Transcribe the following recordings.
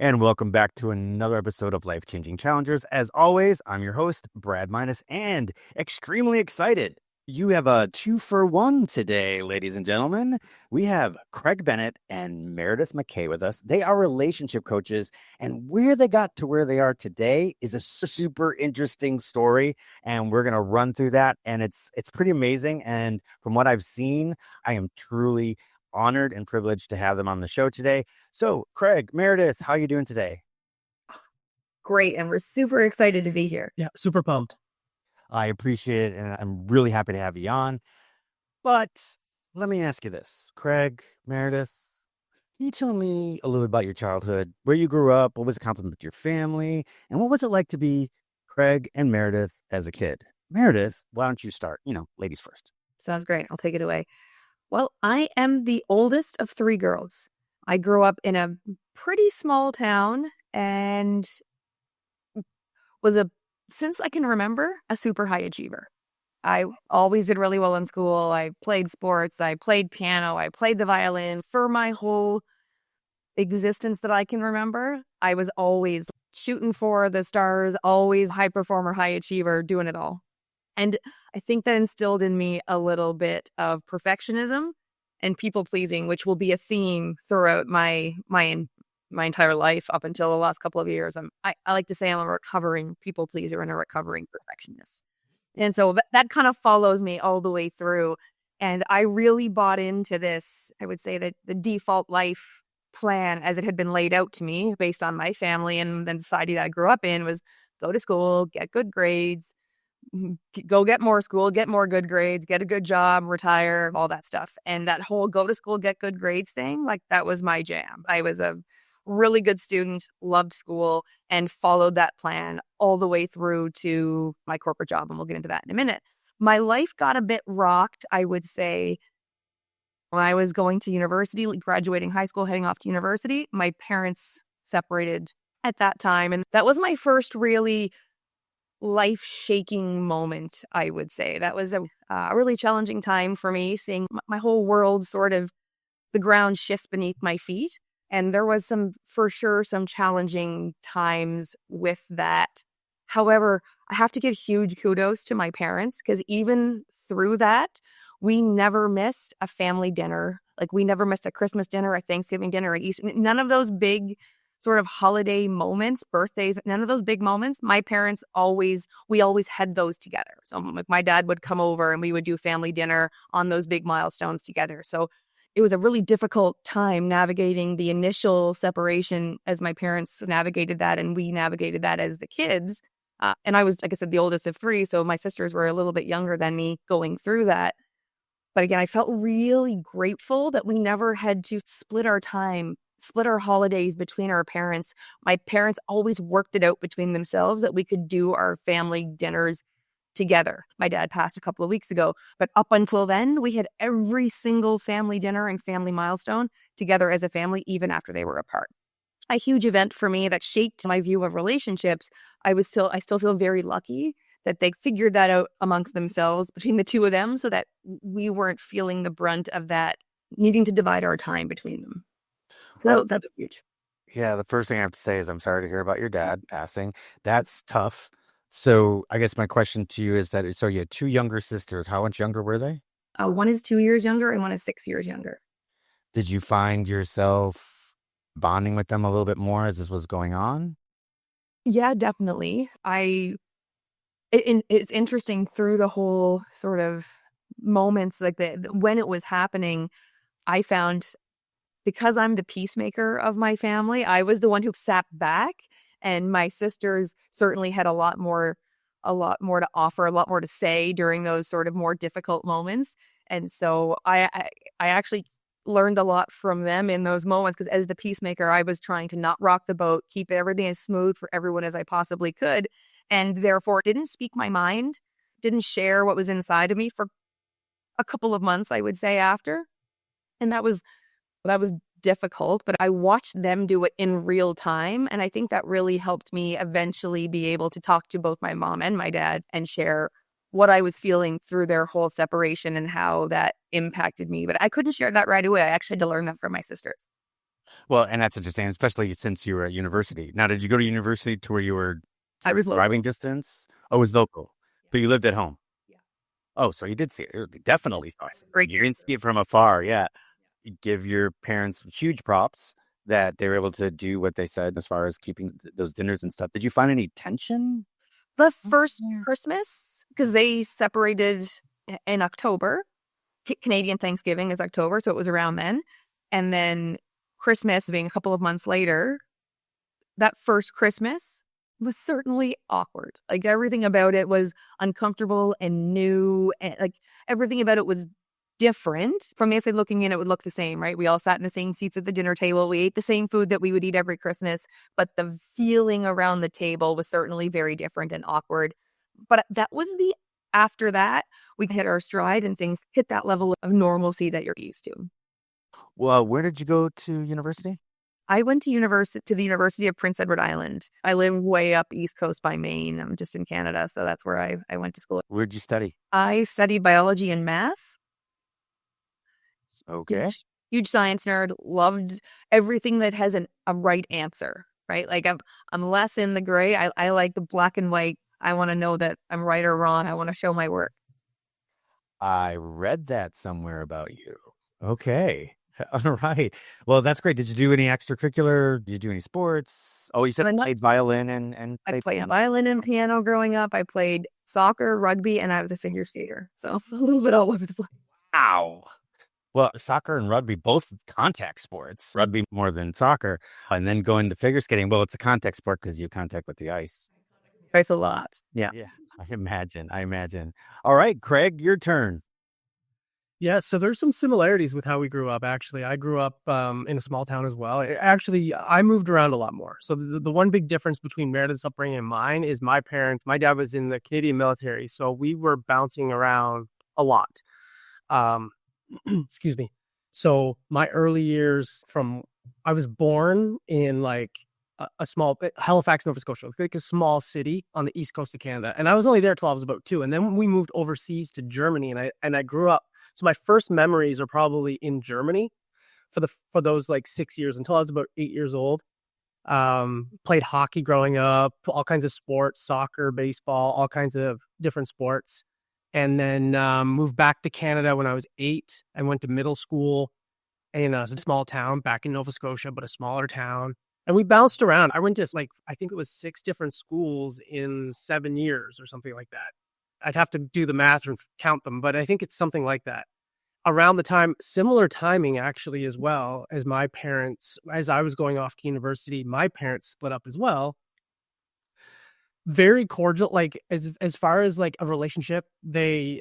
And welcome back to another episode of Life Changing Challengers. As always, I'm your host, Brad Minus, and extremely excited. You have a 2-for-1 today, ladies and gentlemen. We have Craig Bennett and Meredith MacKay with us. They are relationship coaches, and where they got to where they are today is a super interesting story, and we're going to run through that, and it's pretty amazing. And from what I've seen, I am truly honored and privileged to have them on the show today. So, Craig, Meredith, how are you doing today? Great, and we're super excited to be here. Yeah, super pumped. I appreciate it, and I'm really happy to have you on. But let me ask you this, Craig, Meredith, can you tell me a little bit about your childhood, where you grew up, what was the compliment with your family, and what was it like to be Craig and Meredith as a kid? Meredith, why don't you start? Ladies first. Sounds great. I'll take it away. Well, I am the oldest of three girls. I grew up in a pretty small town and was since I can remember, a super high achiever. I always did really well in school. I played sports, I played piano, I played the violin. For my whole existence that I can remember, I was always shooting for the stars, always high performer, high achiever, doing it all. And I think that instilled in me a little bit of perfectionism and people pleasing, which will be a theme throughout my entire life up until the last couple of years. I like to say I'm a recovering people pleaser and a recovering perfectionist. And so that kind of follows me all the way through. And I really bought into this, I would say that the default life plan as it had been laid out to me based on my family and the society that I grew up in was go to school, get good grades, go get more school, get more good grades, get a good job, retire, all that stuff. And that whole go to school, get good grades thing, like that was my jam. I was a really good student, loved school, and followed that plan all the way through to my corporate job. And we'll get into that in a minute. My life got a bit rocked, I would say, when I was going to university, graduating high school, heading off to university. My parents separated at that time. And that was my first really life-shaking moment, I would say. That was a really challenging time for me, seeing my whole world sort of the ground shift beneath my feet. And there was for sure some challenging times with that. However, I have to give huge kudos to my parents because even through that, we never missed a family dinner. Like we never missed a Christmas dinner, a Thanksgiving dinner, an Easter. None of those big sort of holiday moments, birthdays, none of those big moments. My parents we always had those together. So my dad would come over and we would do family dinner on those big milestones together. So it was a really difficult time navigating the initial separation as my parents navigated that and we navigated that as the kids. And I was, like I said, the oldest of three. So my sisters were a little bit younger than me going through that. But again, I felt really grateful that we never had to split our time, split our holidays between our parents. My parents always worked it out between themselves that we could do our family dinners together. My dad passed a couple of weeks ago, but up until then, we had every single family dinner and family milestone together as a family, even after they were apart. A huge event for me that shaped my view of relationships. I still feel very lucky that they figured that out amongst themselves between the two of them so that we weren't feeling the brunt of that needing to divide our time between them. So that was huge. Yeah, the first thing I have to say is I'm sorry to hear about your dad passing. That's tough. So I guess my question to you is that, so you had two younger sisters. How much younger were they? One is 2 years younger and one is 6 years younger. Did you find yourself bonding with them a little bit more as this was going on? Yeah, definitely. It's interesting through the whole sort of moments like when it was happening, I found because I'm the peacemaker of my family, I was the one who sat back and my sisters certainly had a lot more to offer, a lot more to say during those sort of more difficult moments. And so I actually learned a lot from them in those moments because as the peacemaker, I was trying to not rock the boat, keep everything as smooth for everyone as I possibly could. And therefore didn't speak my mind, didn't share what was inside of me for a couple of months, I would say, after. And that was difficult, but I watched them do it in real time. And I think that really helped me eventually be able to talk to both my mom and my dad and share what I was feeling through their whole separation and how that impacted me. But I couldn't share that right away. I actually had to learn that from my sisters. Well, and that's interesting, especially since you were at university. Now, did you go to university to where you were I was driving local. distance? Oh, it was local, but you lived at home. Yeah. Oh, so you did see it. Definitely saw it. Great You year. didn't see it from afar. Yeah. You give your parents huge props that they were able to do what they said as far as keeping those dinners and stuff. Did you find any tension? The first Yeah. Christmas, because they separated in October. Canadian Thanksgiving is October, so it was around then. And then Christmas being a couple of months later, that first Christmas was certainly awkward. Like everything about it was uncomfortable and new, and like everything about it was different. From the outside looking in, it would look the same, right? We all sat in the same seats at the dinner table. We ate the same food that we would eat every Christmas, but the feeling around the table was certainly very different and awkward. But that was the after that, we hit our stride and things hit that level of normalcy that you're used to. Well, where did you go to university? I went to the University of Prince Edward Island. I live way up East Coast by Maine. I'm just in Canada, so that's where I went to school. Where'd you study? I studied biology and math. Okay. Huge science nerd. Loved everything that has a right answer, right? Like I'm less in the gray. I like the black and white. I want to know that I'm right or wrong. I want to show my work. I read that somewhere about you. Okay. All right. Well, that's great. Did you do any extracurricular? Did you do any sports? Oh, you said And you played violin and I played played piano. violin and piano growing up. I played soccer, rugby, and I was a figure skater. So a little bit all over the place. Wow. Well, soccer and rugby, both contact sports. Rugby more than soccer. And then going to figure skating. Well, it's a contact sport because you contact with the ice. It's a lot. Yeah. Yeah, I imagine. I imagine. All right, Craig, your turn. Yeah, so there's some similarities with how we grew up, actually. I grew up in a small town as well. Actually, I moved around a lot more. So the one big difference between Meredith's upbringing and mine is my dad was in the Canadian military, so we were bouncing around a lot. Um, excuse me. So my early years I was born in like a small Halifax, Nova Scotia, like a small city on the east coast of Canada. And I was only there till I was about 2. And then we moved overseas to Germany and I grew up. So my first memories are probably in Germany for those like 6 years until I was about 8 years old. Played hockey growing up, all kinds of sports, soccer, baseball, all kinds of different sports. And then moved back to Canada when I was 8. I went to middle school in a small town back in Nova Scotia, but a smaller town. And we bounced around. I went to I think it was 6 different schools in 7 years or something like that. I'd have to do the math and count them, but I think it's something like that. Around the time, similar timing actually as well as my parents, as I was going off to university, my parents split up as well. Very cordial, like as far as like a relationship, they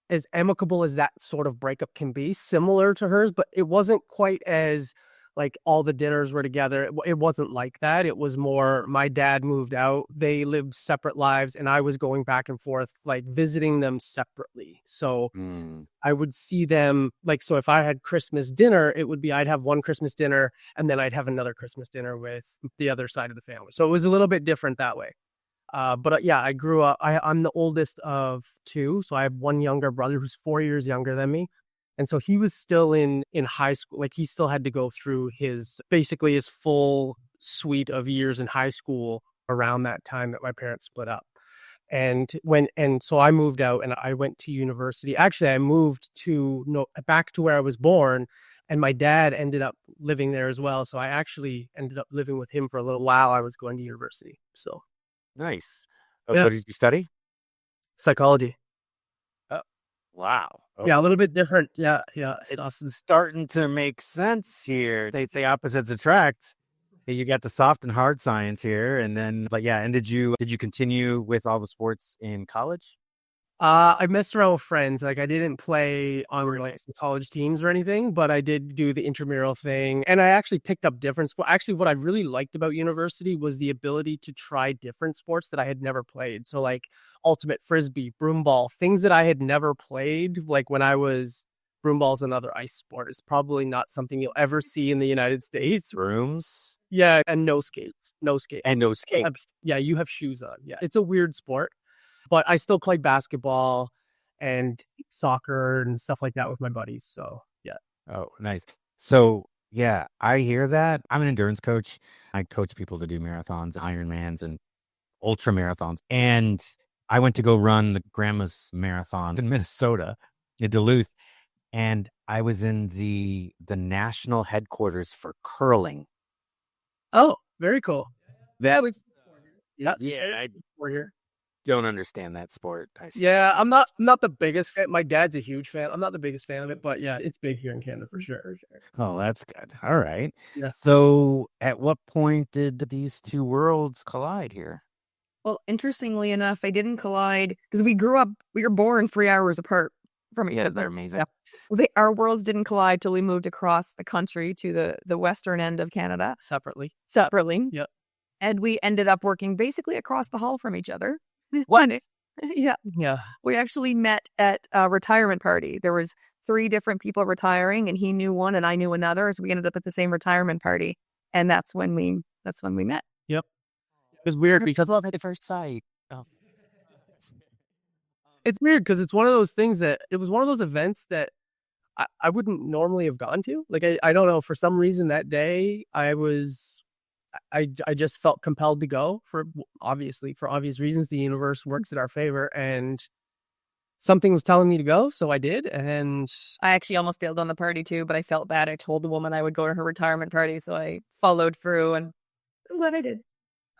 as amicable as that sort of breakup can be, similar to hers, but it wasn't quite as like all the dinners were together. It wasn't like that. It was more my dad moved out. They lived separate lives and I was going back and forth, like visiting them separately. So I would see them like, so if I had Christmas dinner, it would be, I'd have one Christmas dinner and then I'd have another Christmas dinner with the other side of the family. So it was a little bit different that way. But yeah, I grew up, I'm the oldest of 2. So I have one younger brother who's 4 years younger than me. And so he was still in high school. Like he still had to go through basically his full suite of years in high school around that time that my parents split up. And so I moved out and I went to university. Actually, I moved back to where I was born, and my dad ended up living there as well. So I actually ended up living with him for a little while. I was going to university. So nice. yeah. What did you study? Psychology. Wow. Okay. Yeah, a little bit different. Yeah. It's starting to make sense here. They say opposites attract. You got the soft and hard science here, and then, but yeah. And did you continue with all the sports in college? I messed around with friends. Like I didn't play on like college teams or anything, but I did do the intramural thing. And I actually picked up different sports. Actually, what I really liked about university was the ability to try different sports that I had never played. So like ultimate frisbee, broomball, things that I had never played. Like when I was broomball's another ice sport. It's probably not something you'll ever see in the United States. Brooms? Yeah, and no skates. No skates. And no skates. Yeah, you have shoes on. Yeah, it's a weird sport. But I still played basketball and soccer and stuff like that with my buddies. So, yeah. Oh, nice. So Yeah, I hear that. I'm an endurance coach. I coach people to do marathons, Ironmans, and ultra marathons. And I went to go run the Grandma's Marathon in Minnesota, in Duluth, and I was in the national headquarters for curling. Oh, very cool. That Yeah, yeah, I we're here. don't understand that sport. Yeah, I'm not the biggest fan. My dad's a huge fan. I'm not the biggest fan of it, but yeah, it's big here in Canada for sure. Oh, that's good. All right. Yeah. So, at what point did these two worlds collide here? Well, interestingly enough, they didn't collide because we were born 3 hours apart from each Yeah, other. they're amazing. Our worlds didn't collide till we moved across the country to the western end of Canada Separately. Yep. And we ended up working basically across the hall from each other. What? Yeah. Yeah. We actually met at a retirement party. There was 3 different people retiring, and he knew one and I knew another. So we ended up at the same retirement party, and that's when we met. Yep. It's weird because Love at first sight. Oh. it's weird because it's one of those things that it was one of those events that I wouldn't normally have gone to. Like I don't know, for some reason that day I just felt compelled to go for obvious reasons. The universe works in our favor, and something was telling me to go, so I did. And I actually almost bailed on the party too, but I felt bad. I told the woman I would go to her retirement party, so I followed through, and I'm glad I did.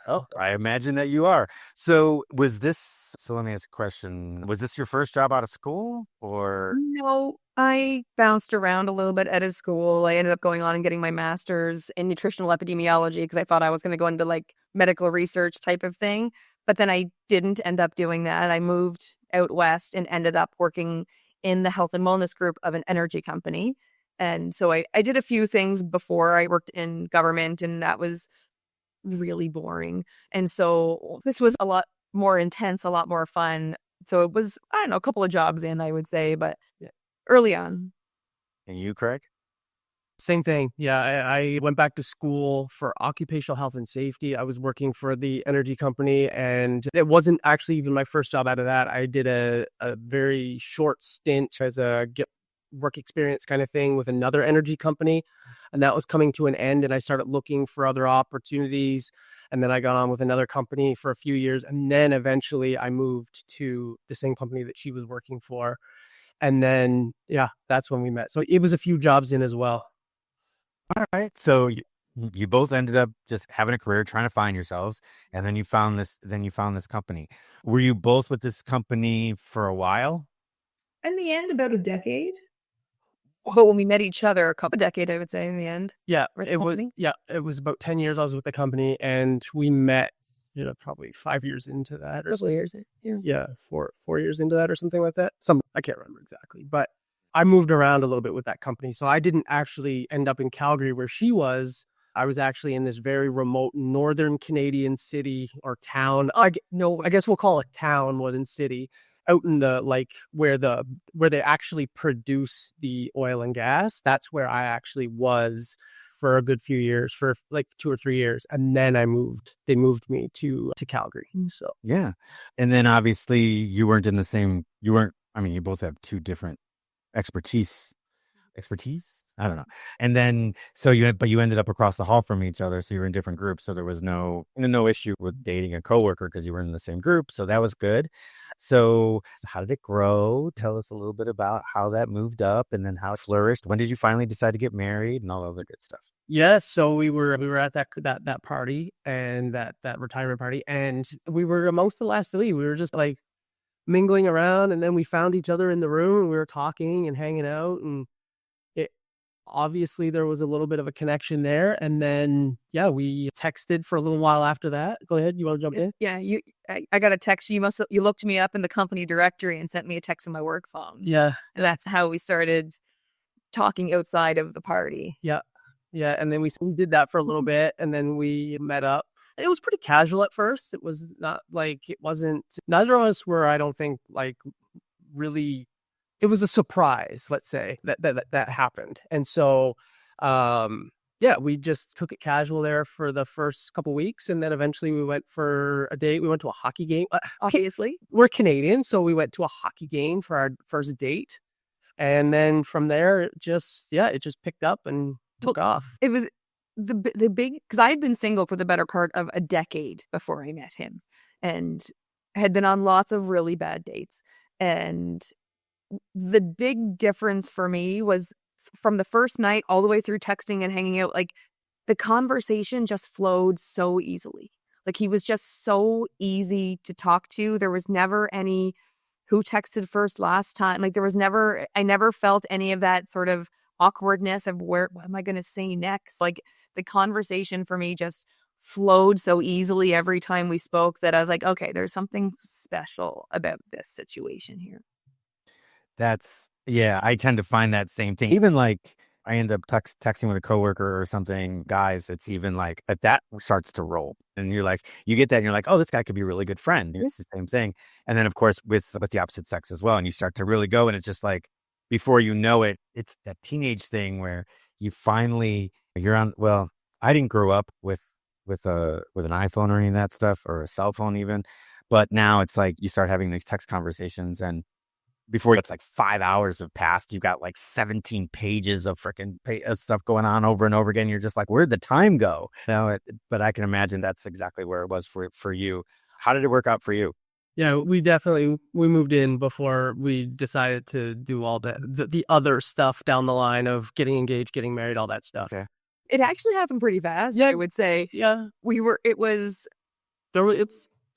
Oh, I imagine that you are. So let me ask a question. Was this your first job out of school or? No, I bounced around a little bit out of school. I ended up going on and getting my master's in nutritional epidemiology because I thought I was going to go into like medical research type of thing. But then I didn't end up doing that. I moved out west and ended up working in the health and wellness group of an energy company. And so I did a few things before. I worked in government, and that was really boring. And so this was a lot more intense, a lot more fun. So it was, I don't know, a couple of jobs in, I would say, but early on. And you, Craig? same thing. Yeah, I went back to school for occupational health and safety. I was working for the energy company, and it wasn't actually even my first job out of that. I did a very short stint as a work experience kind of thing with another energy company, and that was coming to an end, and I started looking for other opportunities. And then I got on with another company for a few years, and then eventually I moved to the same company that she was working for. And then, yeah, that's when we met. So it was a few jobs in as well. All right. So you both ended up just having a career, trying to find yourselves, and then you found this. Then you found this company. Were you both with this company for a while? In the end, about a decade. But when we met each other, a couple decade, I would say, in the end. Yeah, With it was. company? Yeah, it was about 10 years I was with the company, and we met, probably 5 years into that, or Couple years. Yeah. yeah, 4 years into that, or something like that. I can't remember exactly, but I moved around a little bit with that company, so I didn't actually end up in Calgary where she was. I was actually in this very remote northern Canadian city or town. I guess we'll call it town more than city, out in the where they actually produce the oil and gas. That's where I actually was for a good few years, for like 2 or 3 years, and then they moved me to Calgary. So Yeah. And then obviously you weren't in the same. You weren't. I mean, you both have two different expertise. I don't know. And then but you ended up across the hall from each other, so you were in different groups, so there was no issue with dating a coworker because you were in the same group, so that was good. So how did it grow? Tell us a little bit about how that moved up and then how it flourished. When did you finally decide to get married and all the other good stuff? yeah, so we were at that party, and that retirement party, and we were amongst the last three. We were just like mingling around, and then we found each other in the room, and we were talking and hanging out, and it obviously there was a little bit of a connection there. And then we texted for a little while after that. Go ahead, you want to jump in? Yeah, I got a text. You looked me up in the company directory and sent me a text on my work phone. Yeah, And that's how we started talking outside of the party. yeah, and then we did that for a little bit, and then we met up. It was pretty casual at first. It was not it wasn't, neither of us were, I don't think, really, it was a surprise, let's say, that happened. And so, we just took it casual there for the first couple weeks. And then eventually we went for a date. We went to a hockey game. Obviously. We're Canadian, so we went to a hockey game for our first date. And then from there, it just picked up, and took off. It was the big, because I had been single for the better part of a decade before I met him, and had been on lots of really bad dates. And the big difference for me was from the first night all the way through texting and hanging out, like the conversation just flowed so easily. Like he was just so easy to talk to. There was never any who texted first last time. Like I never felt any of that sort of awkwardness of what am I going to say next? Like the conversation for me just flowed so easily every time we spoke that I was like, okay, there's something special about this situation here. I tend to find that same thing. Even like I end up texting with a coworker or something, guys, it's even like that starts to roll. And you're like, you get that and you're like, oh, this guy could be a really good friend. It's the same thing. And then of course with the opposite sex as well. And you start to really go, and it's just like, before you know it, it's that teenage thing where you're on, well, I didn't grow up with an iPhone or any of that stuff, or a cell phone even. But now it's like you start having these text conversations, and before it's like 5 hours have passed, you've got like 17 pages of freaking stuff going on over and over again. You're just like, where'd the time go? But I can imagine that's exactly where it was for you. How did it work out for you? Yeah, we moved in before we decided to do all the other stuff down the line of getting engaged, getting married, all that stuff. Okay. It actually happened pretty fast, Yeah. I would say. Yeah.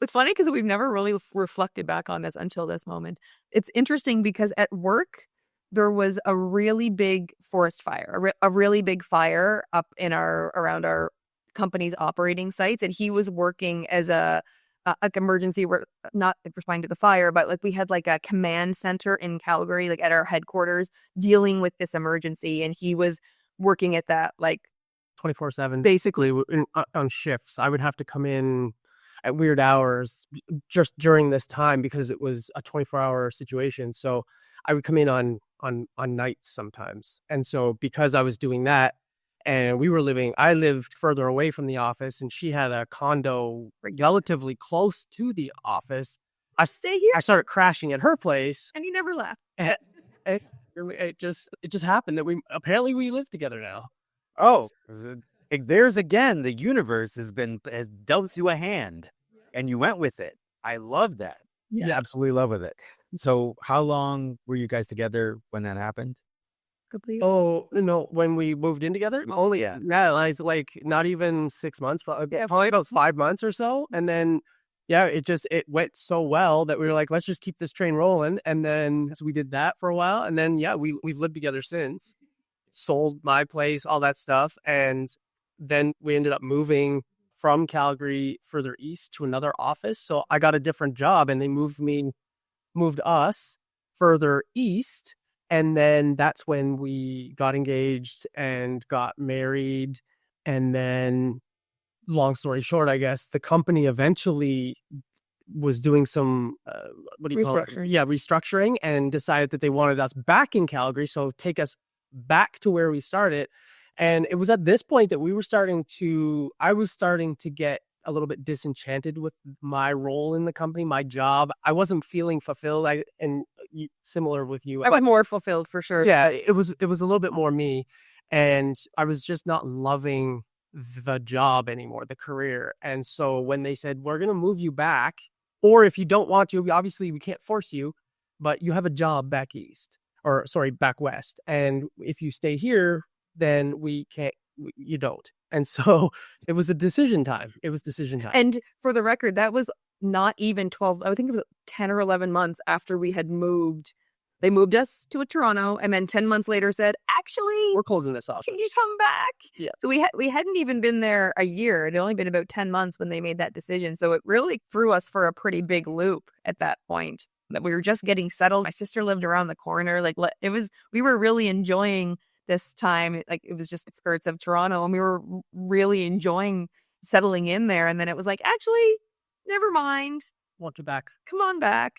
It's funny because we've never really reflected back on this until this moment. It's interesting because at work, there was a really big forest fire, a really big fire up around our company's operating sites. And he was working as a emergency, not responding to the fire, but like we had like a command center in Calgary, like at our headquarters, dealing with this emergency. And he was working at that like 24/7, basically on shifts. I would have to come in at weird hours just during this time because it was a 24-hour situation. So I would come in on nights sometimes. And so because I was doing that, and I lived further away from the office, and she had a condo relatively close to the office. I started crashing at her place, and he never left. And it just happened that we live together now. Oh, there's again, the universe has dealt you a hand, and you went with it. I love that. Yeah. Absolutely love with it. So how long were you guys together when that happened? Oh, no, when we moved in together? Only, yeah, like not even 6 months, probably about 5 months or so. And then, yeah, it went so well that we were like, let's just keep this train rolling. And then so we did that for a while. And then, yeah, we've lived together since. Sold my place, all that stuff. And then we ended up moving from Calgary further east to another office. So I got a different job, and they moved us further east. And then that's when we got engaged and got married. And then, long story short, I guess, the company eventually was doing some, restructuring. Yeah, restructuring, and decided that they wanted us back in Calgary. So take us back to where we started. And it was at this point that I was starting to get a little bit disenchanted with my role in the company, my job. I wasn't feeling fulfilled. Similar with you. I was more fulfilled for sure. Yeah, it was a little bit more me, and I was just not loving the job anymore, the career. And so when they said, we're going to move you back, or if you don't want to, obviously we can't force you, but you have a job back back west. And if you stay here, then you don't. And so it was decision time. And for the record, that was not even 12, I think it was 10 or 11 months after we had moved. They moved us to Toronto, and then 10 months later said, actually, we're closing this office. Can you come back? Yeah. So we hadn't even been there a year. It had only been about 10 months when they made that decision. So it really threw us for a pretty big loop at that point, that we were just getting settled. My sister lived around the corner. We were really enjoying this time. Like, it was just skirts of Toronto, and we were really enjoying settling in there. And then it was like, actually, never mind. Want you back. Come on back.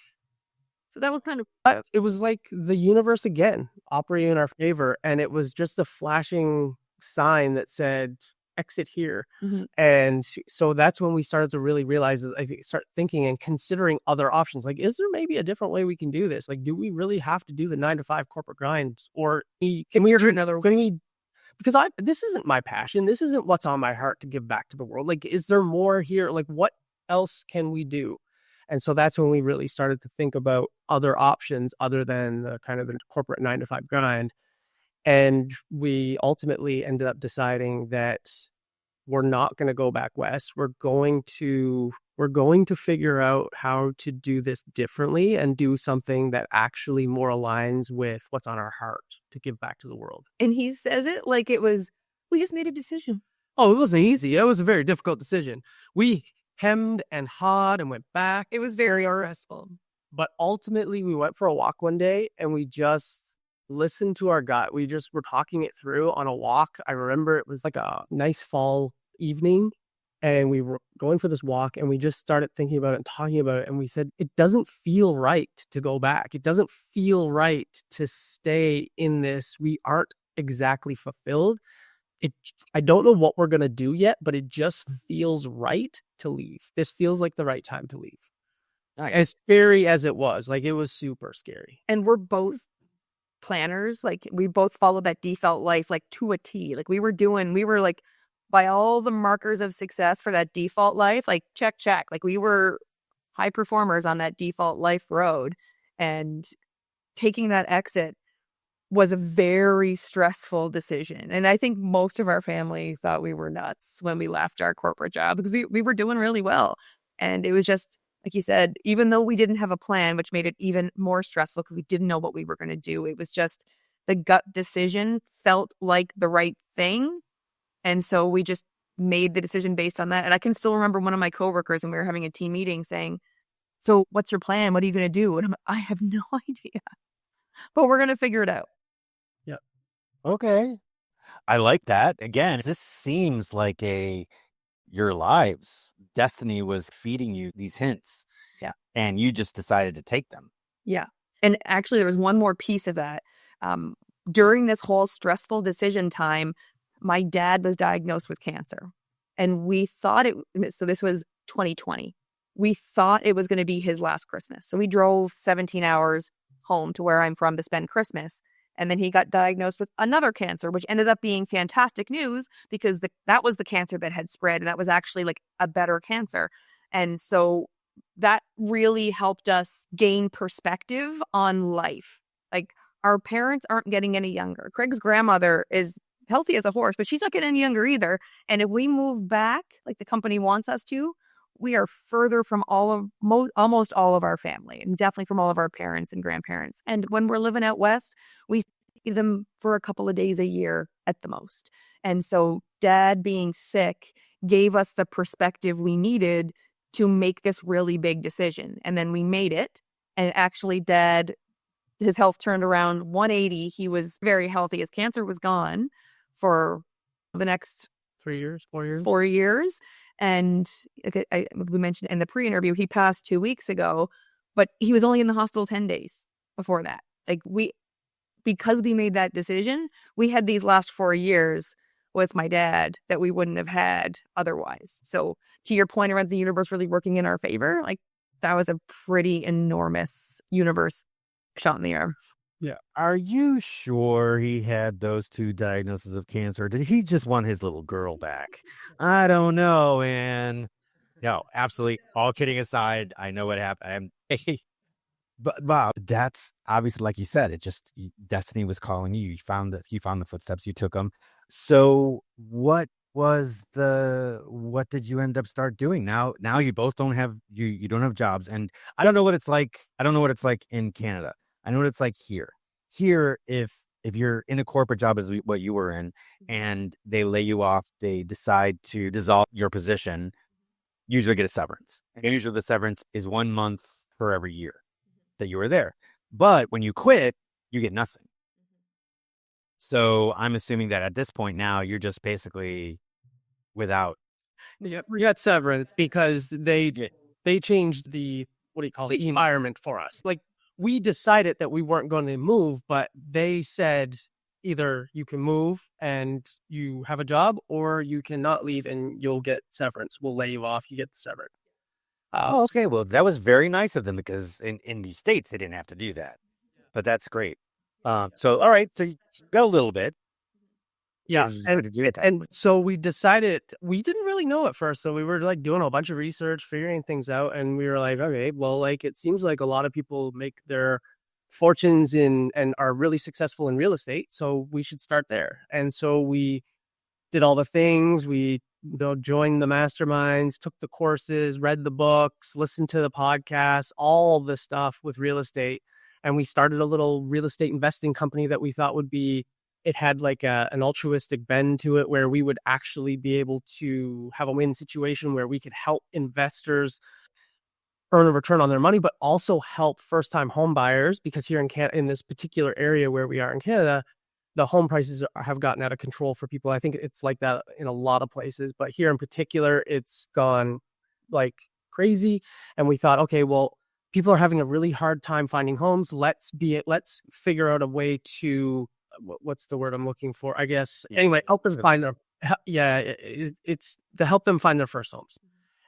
So that was kind of... It was like the universe again operating in our favor. And it was just a flashing sign that said, exit here. Mm-hmm. And so that's when we started to really realize that, start thinking and considering other options. Like, is there maybe a different way we can do this? Like, do we really have to do the 9-to-5 corporate grind? Or can we because this isn't my passion. This isn't what's on my heart to give back to the world. Like, is there more here? Like, what else can we do? And so that's when we really started to think about other options other than the kind of the corporate 9-to-5 grind. And we ultimately ended up deciding that we're not going to go back west. We're going to figure out how to do this differently and do something that actually more aligns with what's on our heart to give back to the world. And he says it like we just made a decision. Oh, it wasn't easy. It was a very difficult decision. We hemmed and hawed and went back. It was very stressful. But ultimately, we went for a walk one day and we just listened to our gut. We just were talking it through on a walk. I remember it was like a nice fall evening and we were going for this walk and we just started thinking about it and talking about it. And we said, it doesn't feel right to go back. It doesn't feel right to stay in this. We aren't exactly fulfilled. I don't know what we're going to do yet, but it just feels right to leave. This feels like the right time to leave. Nice. As scary as it was, like it was super scary. And we're both planners. Like we both followed that default life like to a T. Like we were like by all the markers of success for that default life, like check. Like we were high performers on that default life road, and taking that exit was a very stressful decision. And I think most of our family thought we were nuts when we left our corporate job because we were doing really well. And it was just, like you said, even though we didn't have a plan, which made it even more stressful because we didn't know what we were going to do. It was just the gut decision felt like the right thing. And so we just made the decision based on that. And I can still remember one of my coworkers when we were having a team meeting saying, so what's your plan? What are you going to do? And I have no idea, but we're going to figure it out. Okay. I like that. Again, this seems like your lives. Destiny was feeding you these hints. Yeah. And you just decided to take them. Yeah. And actually, there was one more piece of that. During this whole stressful decision time, my dad was diagnosed with cancer. And we thought so this was 2020. We thought it was going to be his last Christmas. So we drove 17 hours home to where I'm from to spend Christmas. And then he got diagnosed with another cancer, which ended up being fantastic news because that was the cancer that had spread. And that was actually like a better cancer. And so that really helped us gain perspective on life. Like our parents aren't getting any younger. Craig's grandmother is healthy as a horse, but she's not getting any younger either. And if we move back, like the company wants us to, we are further from almost all of our family, and definitely from all of our parents and grandparents. And when we're living out west, we see them for a couple of days a year at the most. And so Dad being sick gave us the perspective we needed to make this really big decision. And then we made it. And actually, Dad, his health turned around 180. He was very healthy. His cancer was gone for the next 3 years, 4 years. 4 years. And we mentioned in the pre-interview, he passed 2 weeks ago, but he was only in the hospital 10 days before that. Like because we made that decision, we had these last 4 years with my dad that we wouldn't have had otherwise. So to your point around the universe really working in our favor, like that was a pretty enormous universe shot in the air. Yeah. Are you sure he had those 2 diagnoses of cancer? Did he just want his little girl back? I don't know, man. No, absolutely. All kidding aside, I know what happened. But wow, that's obviously, like you said, destiny was calling you. You found the footsteps, you took them. So what did you end up start doing? Now you both don't have you don't have jobs, and I don't know what it's like. I don't know what it's like in Canada. I know what it's like here. Here, if you're in a corporate job as what you were in, and they lay you off, they decide to dissolve your position, you usually get a severance. And usually the severance is 1 month for every year that you were there. But when you quit, you get nothing. So I'm assuming that at this point now, you're just basically without. Yeah, we got severance because they changed the environment for us. Like we decided that we weren't going to move, but they said either you can move and you have a job, or you cannot leave and you'll get severance. We'll lay you off. You get the severance. Okay. Well, that was very nice of them because in the States, they didn't have to do that. But that's great. So, all right. So you got a little bit. Yeah. What did you get that? And so we decided, we didn't really know at first. So we were like doing a bunch of research, figuring things out. And we were like, okay, well, like it seems like a lot of people make their fortunes in and are really successful in real estate. So we should start there. And so we did all the things. We joined the masterminds, took the courses, read the books, listened to the podcasts, all the stuff with real estate. And we started a little real estate investing company that we thought would be, it had like an altruistic bend to it where we would actually be able to have a win situation where we could help investors earn a return on their money, but also help first-time home buyers, because here in Canada, in this particular area where we are in Canada, the home prices have gotten out of control for people. I think it's like that in a lot of places, but here in particular, it's gone like crazy. And we thought, okay, well, people are having a really hard time finding homes. Let's figure out a way to, what's the word I'm looking for? I guess, anyway, help them find their, it's to help them find their first homes.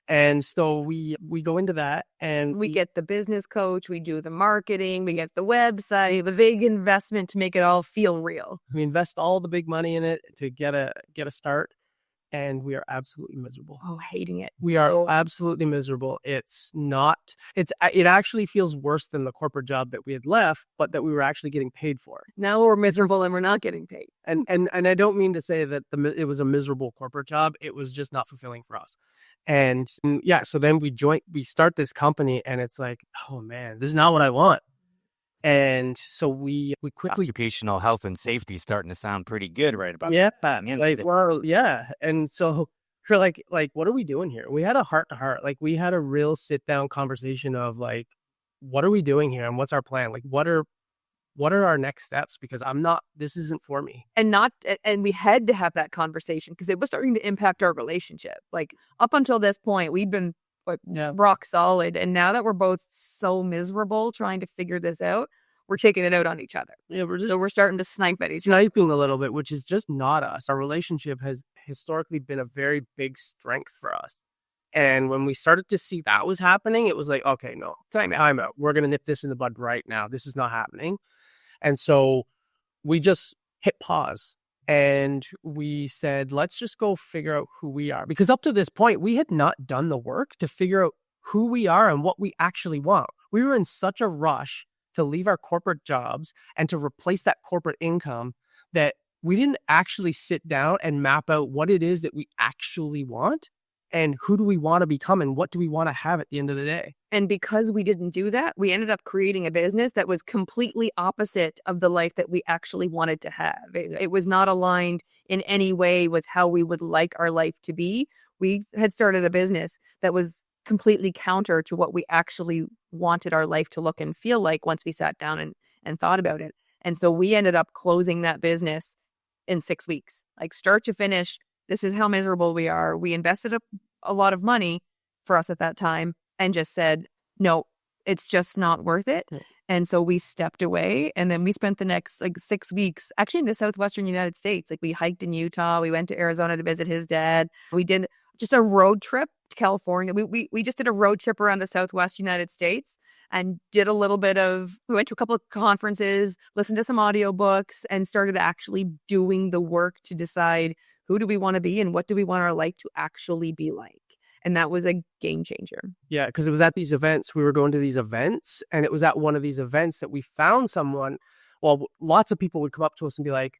And so we go into that, and we get the business coach, we do the marketing, we get the website, the big investment to make it all feel real. We invest all the big money in it to get a start, and we are absolutely miserable. Oh, hating it. We are absolutely miserable. It actually feels worse than the corporate job that we had left, but that we were actually getting paid for. Now we're miserable and we're not getting paid. And I don't mean to say that it was a miserable corporate job. It was just not fulfilling for us. And yeah, so then we start this company, and it's like, oh man, this is not what I want. And so we quickly, occupational health and safety starting to sound pretty good right about yeah. And so we're like, what are we doing here? We had a heart to heart, like we had a real sit down conversation of like, what are we doing here, and what's our plan? Like, what are our next steps? Because this isn't for me. And we had to have that conversation because it was starting to impact our relationship. Like up until this point, we'd been rock solid. And now that we're both so miserable trying to figure this out, we're taking it out on each other. Yeah, we're starting to snipe at each other. Sniping a little bit, which is just not us. Our relationship has historically been a very big strength for us. And when we started to see that was happening, it was like, okay, no, time out. We're going to nip this in the bud right now. This is not happening. And so we just hit pause, and we said, let's just go figure out who we are. Because up to this point, we had not done the work to figure out who we are and what we actually want. We were in such a rush to leave our corporate jobs and to replace that corporate income that we didn't actually sit down and map out what it is that we actually want and who do we want to become and what do we want to have at the end of the day. And because we didn't do that, we ended up creating a business that was completely opposite of the life that we actually wanted to have. It was not aligned in any way with how we would like our life to be. We had started a business that was completely counter to what we actually wanted our life to look and feel like once we sat down and thought about it. And so we ended up closing that business in 6 weeks, like start to finish. This is how miserable we are. We invested a lot of money for us at that time and just said, no, it's just not worth it. And so we stepped away, and then we spent the next 6 weeks actually in the southwestern United States. Like we hiked in Utah. We went to Arizona to visit his dad. We did just a road trip to California. We just did a road trip around the southwest United States and did a little bit of, we went to a couple of conferences, listened to some audiobooks, and started actually doing the work to decide who do we want to be and what do we want our life to actually be like. And that was a game changer. Yeah, because it was at these events. We were going to these events, and it was at one of these events that we found someone. Well, lots of people would come up to us and be like,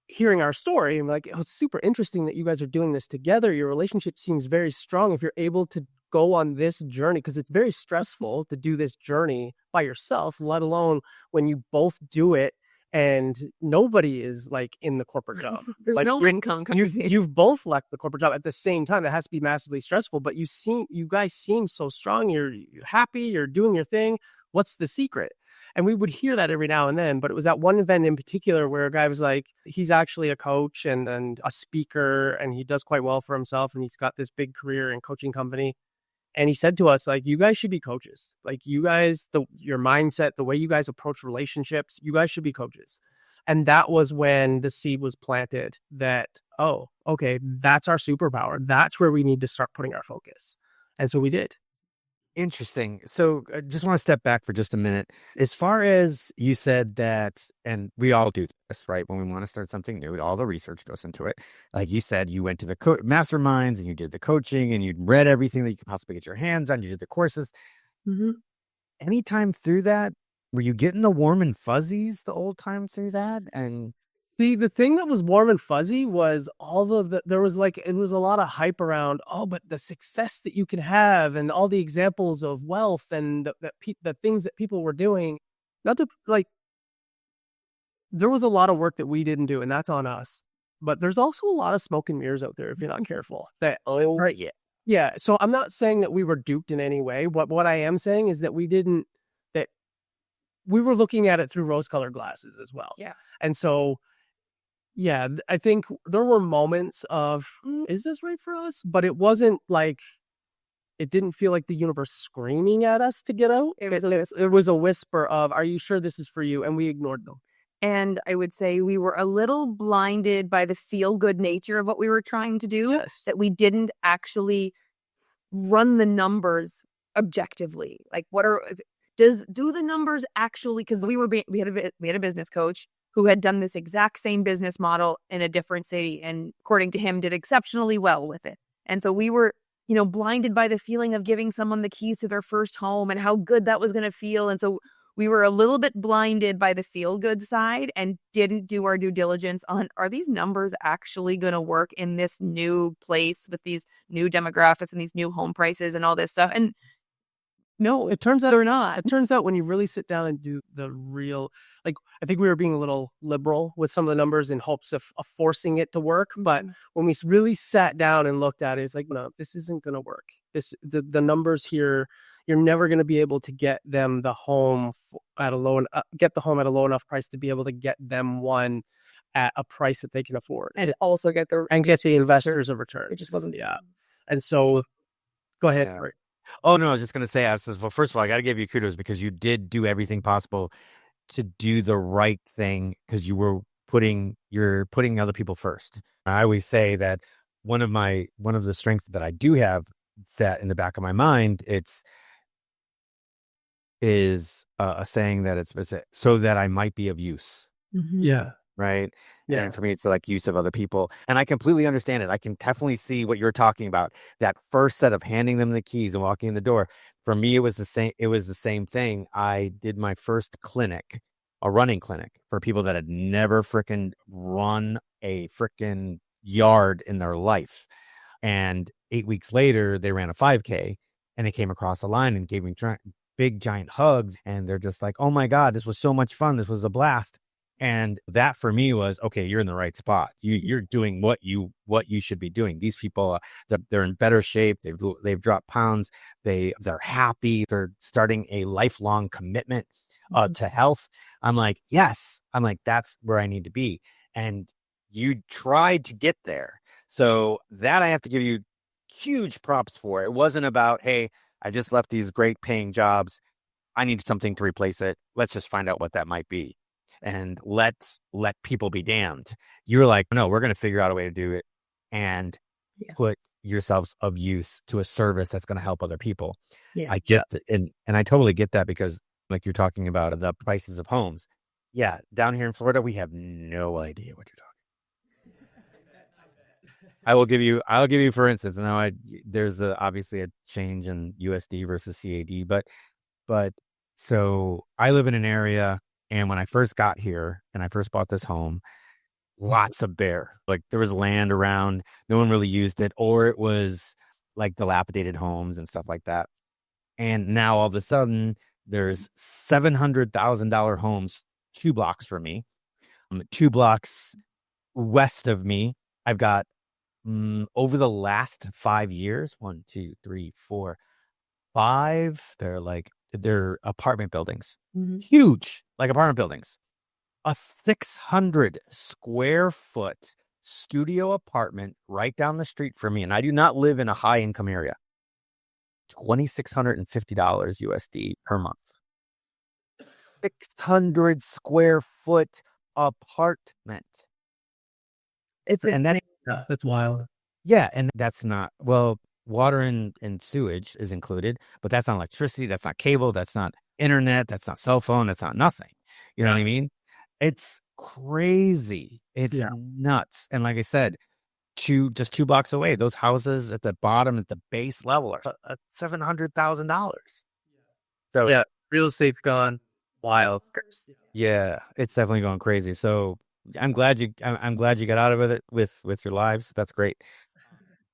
hearing our story, and like, oh, it's super interesting that you guys are doing this together. Your relationship seems very strong if you're able to go on this journey, because it's very stressful to do this journey by yourself, let alone when you both do it and nobody is like in the corporate job. There's like no income. You've both left the corporate job at the same time. That has to be massively stressful, but you guys seem so strong. You're happy. You're doing your thing. What's the secret? And we would hear that every now and then, but it was at one event in particular where a guy was like, he's actually a coach and a speaker, and he does quite well for himself, and he's got this big career in coaching company. And he said to us, like, you guys should be coaches. Like, you guys, your mindset, the way you guys approach relationships, you guys should be coaches. And that was when the seed was planted that, oh, okay, that's our superpower. That's where we need to start putting our focus. And so we did. Interesting. So I just want to step back for just a minute. As far as you said that, and we all do this, right? When we want to start something new, all the research goes into it. Like you said, you went to the masterminds and you did the coaching and you read everything that you could possibly get your hands on. You did the courses. Mm-hmm. Anytime through that, were you getting the warm and fuzzies the old time through that? And The thing that was warm and fuzzy was all of there was like, it was a lot of hype around, oh, but the success that you can have and all the examples of wealth and the things that people were doing. Not to like, there was a lot of work that we didn't do, and that's on us. But there's also a lot of smoke and mirrors out there if you're not careful. Right. yeah. Yeah. So I'm not saying that we were duped in any way. What I am saying is that that we were looking at it through rose-colored glasses as well. Yeah. And so, yeah, I think there were moments of, is this right for us? But it wasn't like, it didn't feel like the universe screaming at us to get out. It was a whisper of, are you sure this is for you? And we ignored them. And I would say we were a little blinded by the feel-good nature of what we were trying to do. Yes. That we didn't actually run the numbers objectively. Like, do the numbers actually? Because we had a business coach who had done this exact same business model in a different city, and according to him, did exceptionally well with it. And so we were, blinded by the feeling of giving someone the keys to their first home and how good that was going to feel. And so we were a little bit blinded by the feel-good side and didn't do our due diligence on, are these numbers actually going to work in this new place with these new demographics and these new home prices and all this stuff? And no, it turns out they're not. It turns out when you really sit down and do the real, like, I think we were being a little liberal with some of the numbers in hopes of forcing it to work. But when we really sat down and looked at it, it's like, no, this isn't going to work. The numbers here, you're never going to be able to get them the home at a low enough price to be able to get them one at a price that they can afford, and also get the investors a return. It just wasn't. Yeah. And so, go ahead. Yeah. Oh no, I was just gonna say, well, first of all, I got to give you kudos because you did do everything possible to do the right thing because you're putting other people first. I always say that one of the strengths that I do have that in the back of my mind, is a saying that it's so that I might be of use. Mm-hmm. Yeah. Right. Yeah. And for me, it's like use of other people. And I completely understand it. I can definitely see what you're talking about. That first set of handing them the keys and walking in the door. For me, it was the same thing. I did my first clinic, a running clinic for people that had never frickin' run a frickin' yard in their life. And 8 weeks later, they ran a 5K and they came across the line and gave me big, giant hugs. And they're just like, oh my God, this was so much fun. This was a blast. And that for me was, okay, you're in the right spot. You're doing what you should be doing. These people, they're in better shape. They've dropped pounds. They're happy. They're starting a lifelong commitment to health. I'm like, yes. I'm like, that's where I need to be. And you tried to get there. So that I have to give you huge props for. It wasn't about, hey, I just left these great paying jobs. I need something to replace it. Let's just find out what that might be. And let people be damned. You're like, no, we're going to figure out a way to do it and put yourselves of use to a service that's going to help other people. Yeah. I get that. And I totally get that because like you're talking about the prices of homes. Yeah. Down here in Florida, we have no idea what you're talking about. I'll give you, for instance, now there's obviously a change in USD versus CAD, but so I live in an area. And when I first got here and I first bought this home, lots of bear. Like there was land around, no one really used it, or it was like dilapidated homes and stuff like that. And now all of a sudden, there's $700,000 homes 2 blocks from me. 2 blocks west of me, I've got over the last 5 years, 1, 2, 3, 4, 5. They're apartment buildings. Mm-hmm. Huge, like apartment buildings. A 600 square foot studio apartment right down the street from me. And I do not live in a high income area. $2,650 USD per month. 600 square foot apartment. That's wild. Yeah. And that's not, well, water and sewage is included, but that's not electricity, that's not cable, that's not internet, that's not cell phone, that's not nothing. You know what I mean? It's crazy. It's nuts. And like I said, just 2 blocks away, those houses at the bottom, at the base level, are $700,000. So Yeah, real estate's gone wild. yeah, it's definitely going crazy. So I'm glad you got out of it with your lives. That's great.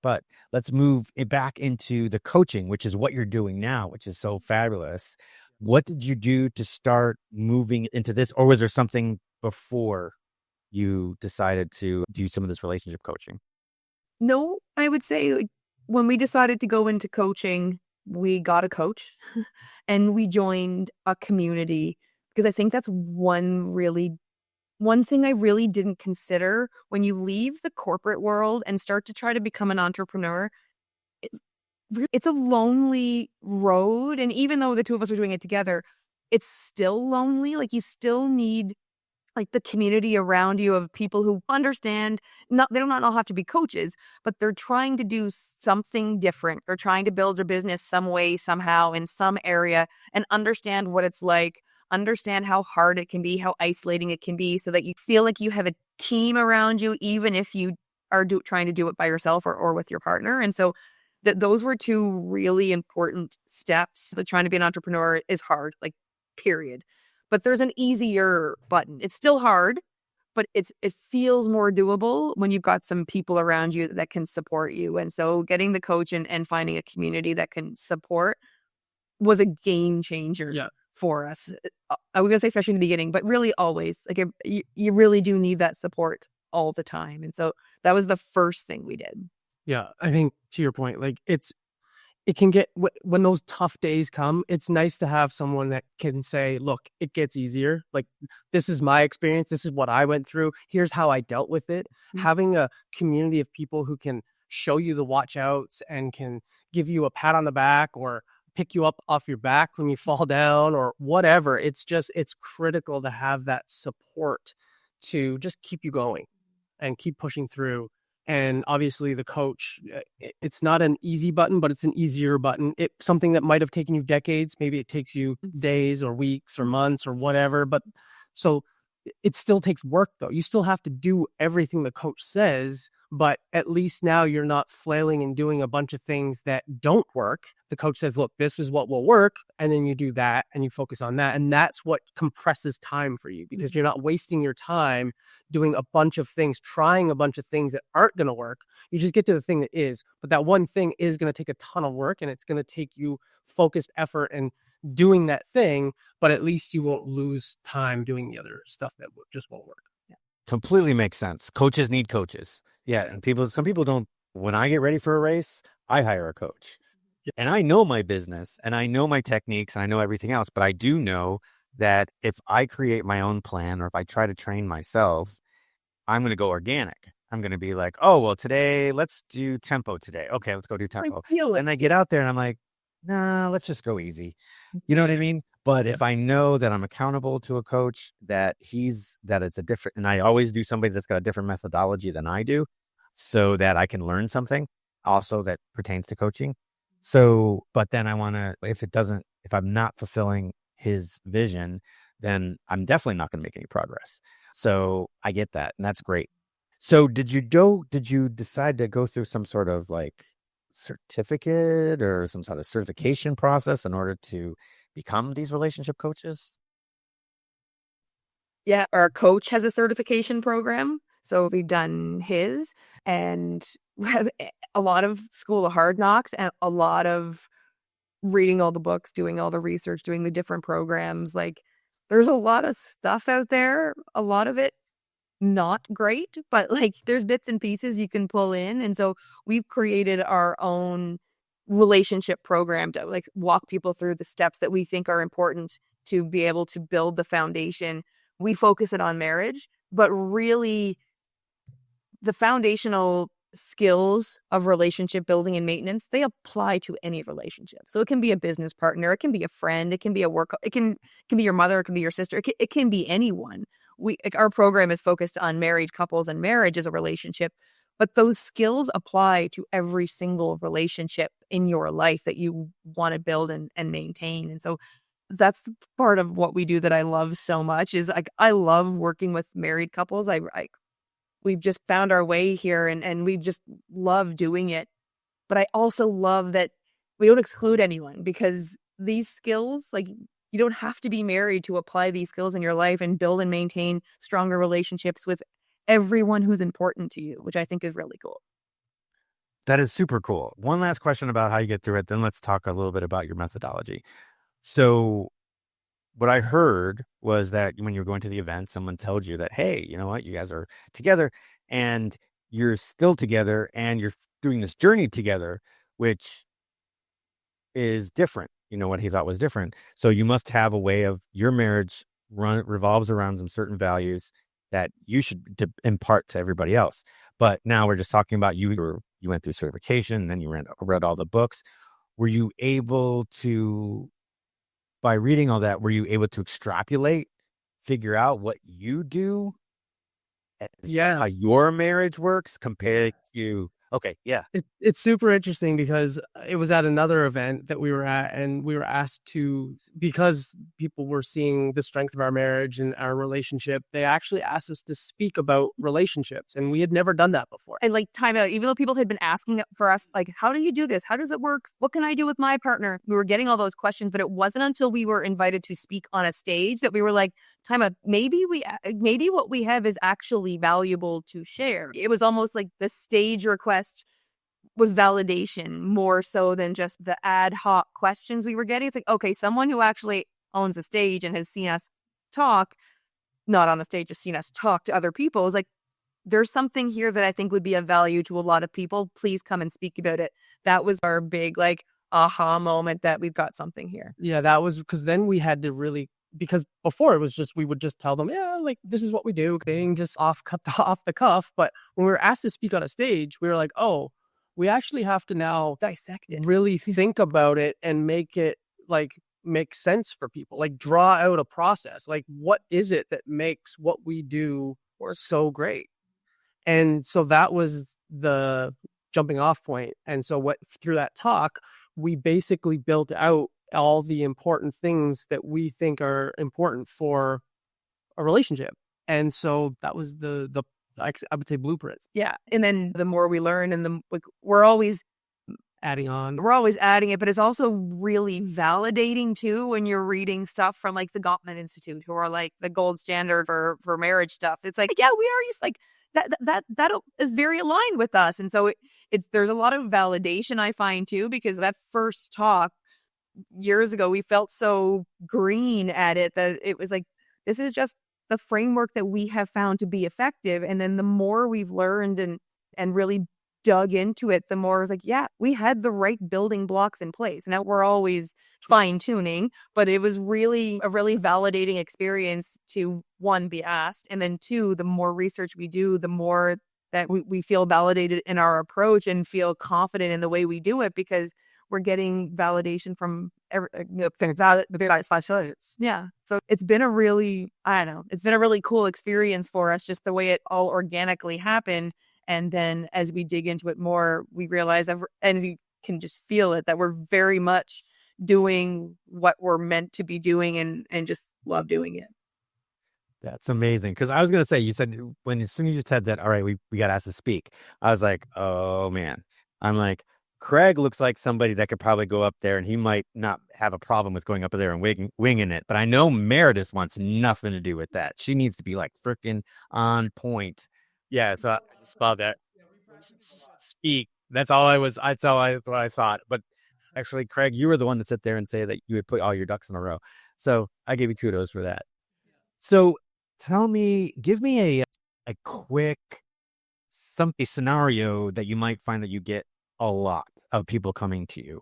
But let's move it back into the coaching, which is what you're doing now, which is so fabulous. What did you do to start moving into this, or was there something before you decided to do some of this relationship coaching? No, I would say like, when we decided to go into coaching, we got a coach and we joined a community because I think that's one thing I really didn't consider when you leave the corporate world and start to try to become an entrepreneur. It's a lonely road. And even though the two of us are doing it together, it's still lonely. Like you still need like the community around you of people who understand, they don't not all have to be coaches, but they're trying to do something different. They're trying to build their business some way, somehow, in some area, and understand what it's like, understand how hard it can be, how isolating it can be, so that you feel like you have a team around you, even if you are trying to do it by yourself or with your partner. And so those were two really important steps. That trying to be an entrepreneur is hard, like, period. But there's an easier button. It's still hard, but it feels more doable when you've got some people around you that can support you. And so getting the coach and finding a community that can support was a game changer for us. I was going to say especially in the beginning, but really always. Like you really do need that support all the time. And so that was the first thing we did. Yeah, I think to your point, like it can get, when those tough days come, it's nice to have someone that can say, look, it gets easier. Like, this is my experience. This is what I went through. Here's how I dealt with it. Mm-hmm. Having a community of people who can show you the watch outs and can give you a pat on the back or pick you up off your back when you fall down or whatever. It's critical to have that support to just keep you going and keep pushing through. And obviously the coach, it's not an easy button, but it's an easier button. It's something that might have taken you decades. Maybe it takes you days or weeks or months or whatever. But so it still takes work, though. You still have to do everything the coach says, but at least now you're not flailing and doing a bunch of things that don't work. The coach says, look, this is what will work. And then you do that and you focus on that. And that's what compresses time for you, because you're not wasting your time doing a bunch of things, trying a bunch of things that aren't going to work. You just get to the thing that is. But that one thing is going to take a ton of work, and it's going to take you focused effort and doing that thing, but at least you won't lose time doing the other stuff that just won't work. Yeah. Completely makes sense. Coaches need coaches. Yeah. And some people don't. When I get ready for a race, I hire a coach. Yeah. And I know my business and I know my techniques and I know everything else, but I do know that if I create my own plan or if I try to train myself, I'm going to go organic. I'm going to be like, oh, well, today, let's do tempo today. Okay, let's go do tempo. And I get out there and I'm like, nah, let's just go easy. You know what I mean? But if I know that I'm accountable to a coach, that it's a different, and I always do somebody that's got a different methodology than I do, so that I can learn something also that pertains to coaching. So, but then I want to, if I'm not fulfilling his vision, then I'm definitely not going to make any progress. So I get that. And that's great. So did you decide to go through some sort of like certificate or some sort of certification process in order to become these relationship coaches? Yeah, our coach has a certification program. So we've done his, and a lot of School of Hard Knocks and a lot of reading all the books, doing all the research, doing the different programs. Like, there's a lot of stuff out there, a lot of it not great, but like there's bits and pieces you can pull in. And so we've created our own relationship program to like walk people through the steps that we think are important to be able to build the foundation. We focus it on marriage, but really the foundational skills of relationship building and maintenance, they apply to any relationship. So it can be a business partner, it can be a friend, it can be it can be your mother, it can be your sister, it can be anyone. Our program is focused on married couples and marriage as a relationship, but those skills apply to every single relationship in your life that you want to build and maintain. And so that's the part of what we do that I love so much is like, I love working with married couples. We've just found our way here and we just love doing it. But I also love that we don't exclude anyone because these skills, like you don't have to be married to apply these skills in your life and build and maintain stronger relationships with everyone who's important to you, which I think is really cool. That is super cool. One last question about how you get through it. Then let's talk a little bit about your methodology. So what I heard was that when you were going to the event, someone told you that, hey, you know what, you guys are together and you're still together and you're doing this journey together, which is different. You know what he thought was different. So you must have a way of your marriage revolves around some certain values that you should impart to everybody else. But now we're just talking about you went through certification, and then you read all the books. Were you able to, by reading all that, were you able to extrapolate, figure out what you do, Yeah. how your marriage works compared to? Okay, yeah. It's super interesting because it was at another event that we were at, and we were asked to, because people were seeing the strength of our marriage and our relationship, they actually asked us to speak about relationships, and we had never done that before. And like time out, even though people had been asking for us, like, how do you do this? How does it work? What can I do with my partner? We were getting all those questions, but it wasn't until we were invited to speak on a stage that we were like, time out, maybe what we have is actually valuable to share. It was almost like the stage request was validation more so than just the ad hoc questions we were getting. It's like, okay, someone who actually owns a stage and has seen us talk, not on the stage, just seen us talk to other people, is like, there's something here that I think would be of value to a lot of people. Please come and speak about it. That was our big like aha moment that we've got something here. Yeah, that was because then we had to really, because before it was just, we would just tell them, yeah, like this is what we do, thing just off the cuff. But when we were asked to speak on a stage, we were like, oh, we actually have to now Dissect it. really think about it and make it like make sense for people, like draw out a process. Like, what is it that makes what we do so great? And so that was the jumping off point. And so through that talk, we basically built out all the important things that we think are important for a relationship. And so that was I would say blueprint. Yeah. And then the more we learn and we're always adding on. We're always adding it, but it's also really validating too when you're reading stuff from like the Gottman Institute, who are like the gold standard for marriage stuff. It's like, yeah, we are just like that is very aligned with us. And so there's a lot of validation I find too, because that first talk years ago, we felt so green at it that it was like, this is just the framework that we have found to be effective. And then the more we've learned and really dug into it, the more I was like, yeah, we had the right building blocks in place. Now we're always fine tuning, but it was really a really validating experience to, one, be asked, and then two, the more research we do, the more that we feel validated in our approach and feel confident in the way we do it, because we're getting validation from yeah. So it's been a really, it's been a really cool experience for us, just the way it all organically happened. And then as we dig into it more, we realize, and we can just feel it, that we're very much doing what we're meant to be doing and just love doing it. That's amazing. Because I was going to say, you said as soon as you said that, all right, we got asked to speak, I was like, oh man. I'm like, Craig looks like somebody that could probably go up there and he might not have a problem with going up there and winging it. But I know Meredith wants nothing to do with that. She needs to be like freaking on point. Yeah, so I saw that. Speak. That's all what I thought. But actually, Craig, you were the one to sit there and say that you would put all your ducks in a row. So I give you kudos for that. So give me a quick scenario that you might find that you get a lot of people coming to you,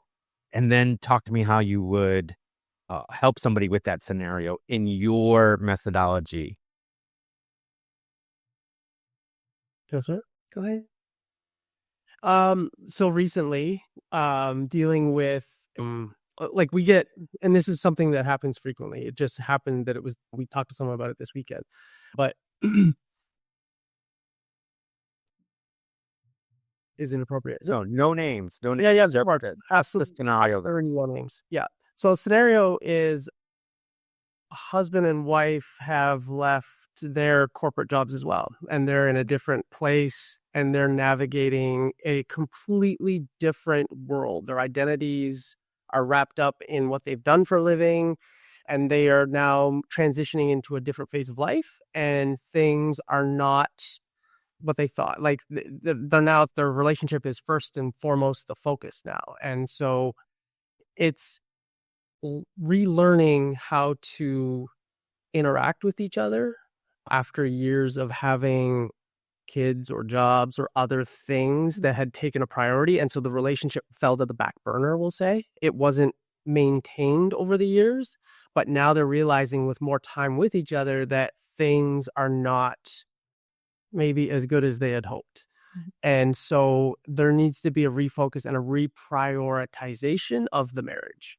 and then talk to me how you would help somebody with that scenario in your methodology. Yes, sir. Go ahead. So recently, dealing with, like we get, and this is something that happens frequently. It just happened that we talked to someone about it this weekend, but is inappropriate. No names. No names. Yeah. That's the scenario there. 31 names. Yeah. So a scenario is a husband and wife have left their corporate jobs as well, and they're in a different place, and they're navigating a completely different world. Their identities are wrapped up in what they've done for a living, and they are now transitioning into a different phase of life, and things are not what they thought. Like they're now, their relationship is first and foremost the focus now. And so it's relearning how to interact with each other after years of having kids or jobs or other things that had taken a priority. And so the relationship fell to the back burner, we'll say. It wasn't maintained over the years, but now they're realizing with more time with each other that things are not maybe as good as they had hoped. And so there needs to be a refocus and a reprioritization of the marriage.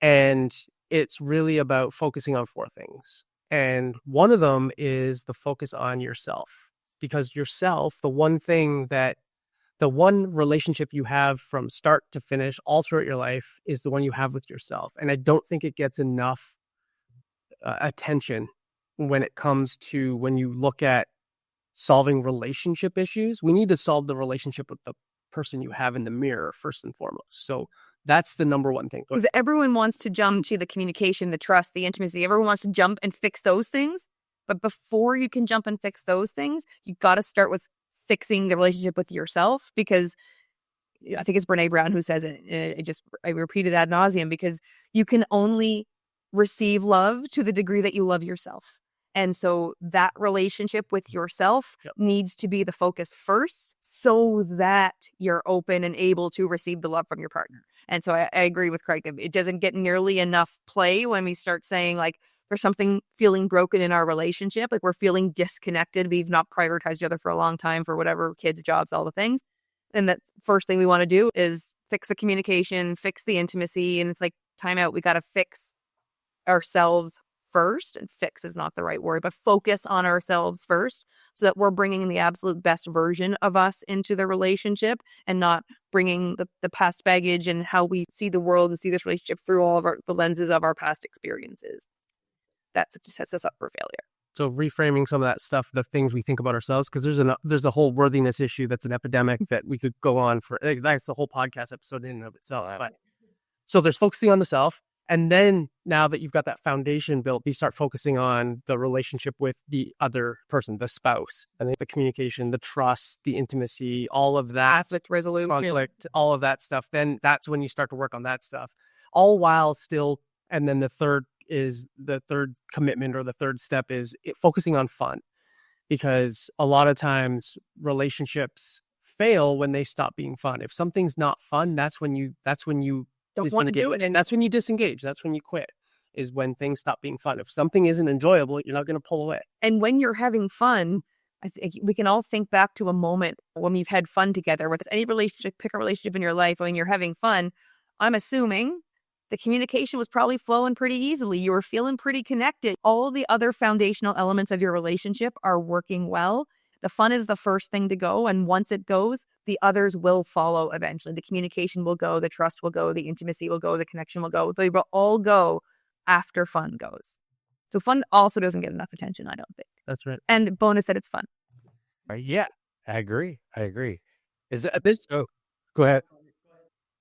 And it's really about focusing on 4 things. And one of them is the focus on yourself, because yourself, the one relationship you have from start to finish all throughout your life is the one you have with yourself. And I don't think it gets enough attention when it comes to when you look at solving relationship issues. We need to solve the relationship with the person you have in the mirror first and foremost. So that's the number one thing. Because everyone wants to jump to the communication, the trust, the intimacy. Everyone wants to jump and fix those things. But before you can jump and fix those things, you got to start with fixing the relationship with yourself, because I think it's Brene Brown who says it. And I repeat it ad nauseum, because you can only receive love to the degree that you love yourself. And so that relationship with yourself needs to be the focus first, so that you're open and able to receive the love from your partner. And so I agree with Craig. It doesn't get nearly enough play when we start saying, like, there's something feeling broken in our relationship, like we're feeling disconnected. We've not prioritized each other for a long time for whatever, kids, jobs, all the things. And that first thing we want to do is fix the communication, fix the intimacy. And it's like, time out. We got to fix ourselves first. And fix is not the right word, but focus on ourselves first, so that we're bringing the absolute best version of us into the relationship, and not bringing the past baggage and how we see the world and see this relationship through all of the lenses of our past experiences. That sets us up for failure. So reframing some of that stuff, the things we think about ourselves, because there's a whole worthiness issue that's an epidemic that we could go on for. That's the whole podcast episode in and of itself. But so there's focusing on the self. And then now that you've got that foundation built, you start focusing on the relationship with the other person, the spouse, and the communication, the trust, the intimacy, all of that. Conflict resolution. All of that stuff. Then that's when you start to work on that stuff. All while still, and then the third commitment, or the third step is focusing on fun. Because a lot of times relationships fail when they stop being fun. If something's not fun, that's when you don't want to do it. And that's when you disengage. That's when you quit, is when things stop being fun. If something isn't enjoyable, you're not going to pull away. And when you're having fun, I think we can all think back to a moment when we've had fun together. With any relationship, pick a relationship in your life when you're having fun. I'm assuming the communication was probably flowing pretty easily. You were feeling pretty connected. All the other foundational elements of your relationship are working well. The fun is the first thing to go. And once it goes, the others will follow eventually. The communication will go, the trust will go, the intimacy will go, the connection will go. They will all go after fun goes. So fun also doesn't get enough attention, I don't think. That's right. And bonus that it's fun. Yeah, I agree. Is it a bit? Oh, go ahead.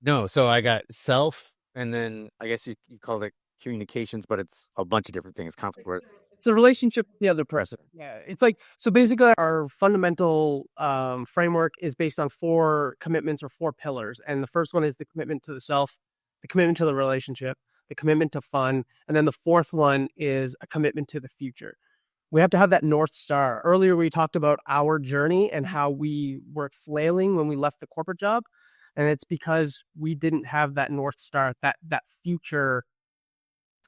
No, so I got self, and then I guess you call it communications, but it's a bunch of different things. Conflict. It's a relationship with the other person. Yeah, it's like, so basically our fundamental framework is based on 4 commitments or 4 pillars. And the first one is the commitment to the self, the commitment to the relationship, the commitment to fun. And then the 4th one is a commitment to the future. We have to have that North Star. Earlier, we talked about our journey and how we were flailing when we left the corporate job. And it's because we didn't have that North Star, that future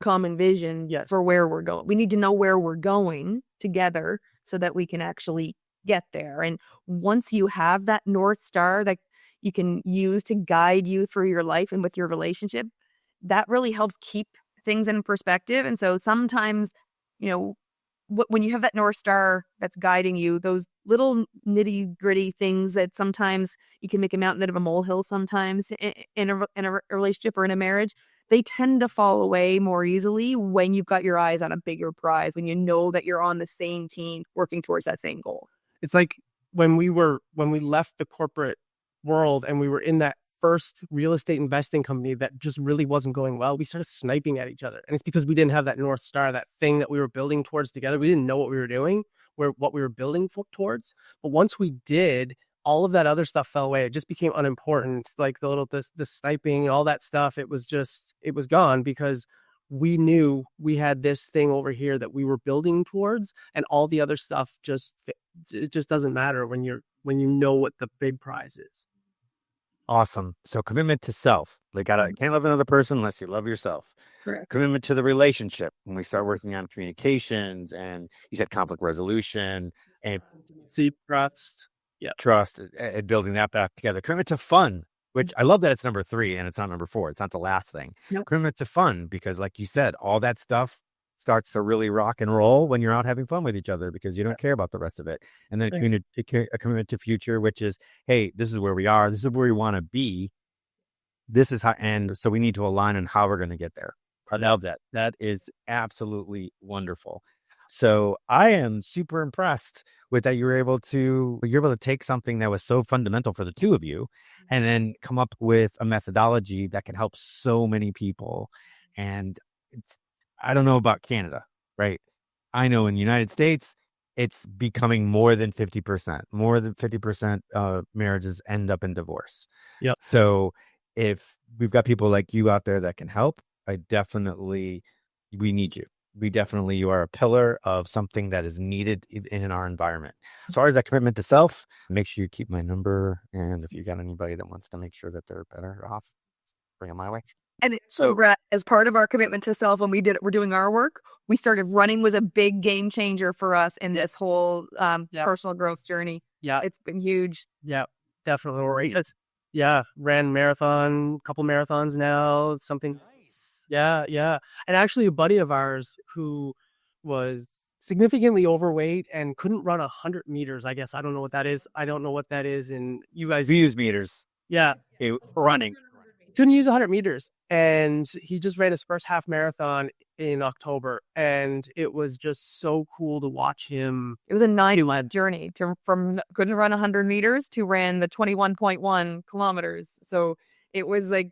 common vision for where we're going. We need to know where we're going together so that we can actually get there. And once you have that North Star that you can use to guide you through your life and with your relationship, that really helps keep things in perspective. And so sometimes, when you have that North Star that's guiding you, those little nitty gritty things that sometimes you can make a mountain out of a molehill sometimes in a relationship or in a marriage, they tend to fall away more easily when you've got your eyes on a bigger prize, when you know that you're on the same team working towards that same goal. It's like when we left the corporate world and we were in that first real estate investing company that just really wasn't going well, we started sniping at each other. And it's because we didn't have that North Star, that thing that we were building towards together. We didn't know what we were doing, what we were building towards. But once we did, all of that other stuff fell away. It just became unimportant. Like the sniping, all that stuff, it was gone because we knew we had this thing over here that we were building towards, and all the other stuff it just doesn't matter when you know what the big prize is. Awesome. So commitment to self. Can't love another person unless you love yourself. Correct. Commitment to the relationship. When we start working on communications, and you said conflict resolution and trust, and building that back together. Commitment to fun, which I love that it's number 3 and it's not number 4. It's not the last thing. Nope. Commitment to fun, because like you said, all that stuff starts to really rock and roll when you're out having fun with each other because you don't care about the rest of it. And then a commitment to future, which is, hey, this is where we are. This is where we want to be. This is how, and so we need to align on how we're going to get there. I love that. That is absolutely wonderful. So I am super impressed with that. You're able to take something that was so fundamental for the two of you and then come up with a methodology that can help so many people. And I don't know about Canada, right? I know in the United States, it's becoming more than 50%. More than 50% of marriages end up in divorce. Yep. So if we've got people like you out there that can help, we need you. You are a pillar of something that is needed in our environment. As far as that commitment to self, make sure you keep my number. And if you got anybody that wants to make sure that they're better off, bring them my way. And so, as part of our commitment to self, when we're doing our work, we started running was a big game changer for us in this whole personal growth journey. Yeah, it's been huge. Yeah, definitely. Ran a couple marathons now. Something. Nice. Yeah. And actually, a buddy of ours who was significantly overweight and couldn't run 100 meters. I guess I don't know what that is. I don't know what that is. And you guys use meters. Yeah, running. Couldn't use 100 meters, and he just ran his first half marathon in October, and it was just so cool to watch him. It was a 9-month journey from couldn't run 100 meters to ran the 21.1 kilometers. So it was like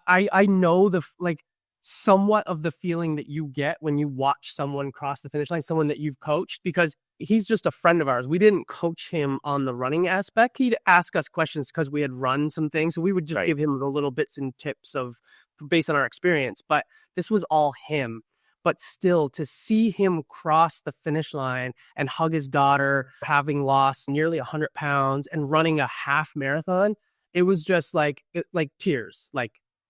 I know somewhat of the feeling that you get when you watch someone cross the finish line, someone that you've coached, because he's just a friend of ours. We didn't coach him on the running aspect. He'd ask us questions because we had run some things. So we would just give him the little bits and tips based on our experience. But this was all him. But still, to see him cross the finish line and hug his daughter, having lost nearly 100 pounds and running a half marathon, it was just like tears.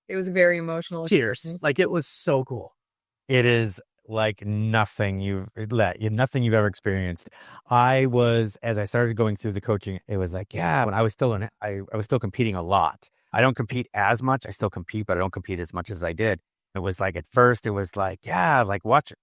It was very emotional. Tears. It was so cool. It is like nothing you've ever experienced. As I started going through the coaching, it was like, when I was still competing a lot. I don't compete as much. I still compete, but I don't compete as much as I did. It was like, at first it was like,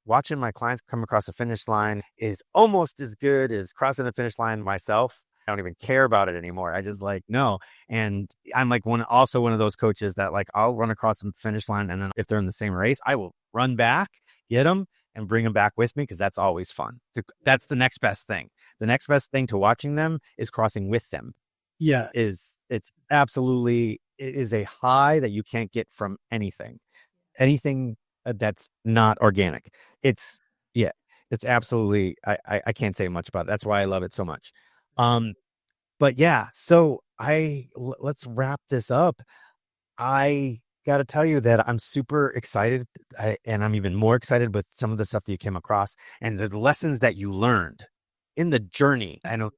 watching my clients come across the finish line is almost as good as crossing the finish line myself. I don't even care about it anymore. I just no. And I'm one of those coaches that I'll run across the finish line. And then if they're in the same race, I will run back, get them and bring them back with me. Cause that's always fun. That's the next best thing. The next best thing to watching them is crossing with them. Yeah. It is a high that you can't get from anything that's not organic. It's absolutely, I can't say much about it. That's why I love it so much. But so let's wrap this up. I got to tell you that I'm super excited, and I'm even more excited with some of the stuff that you came across and the lessons that you learned in the journey. I know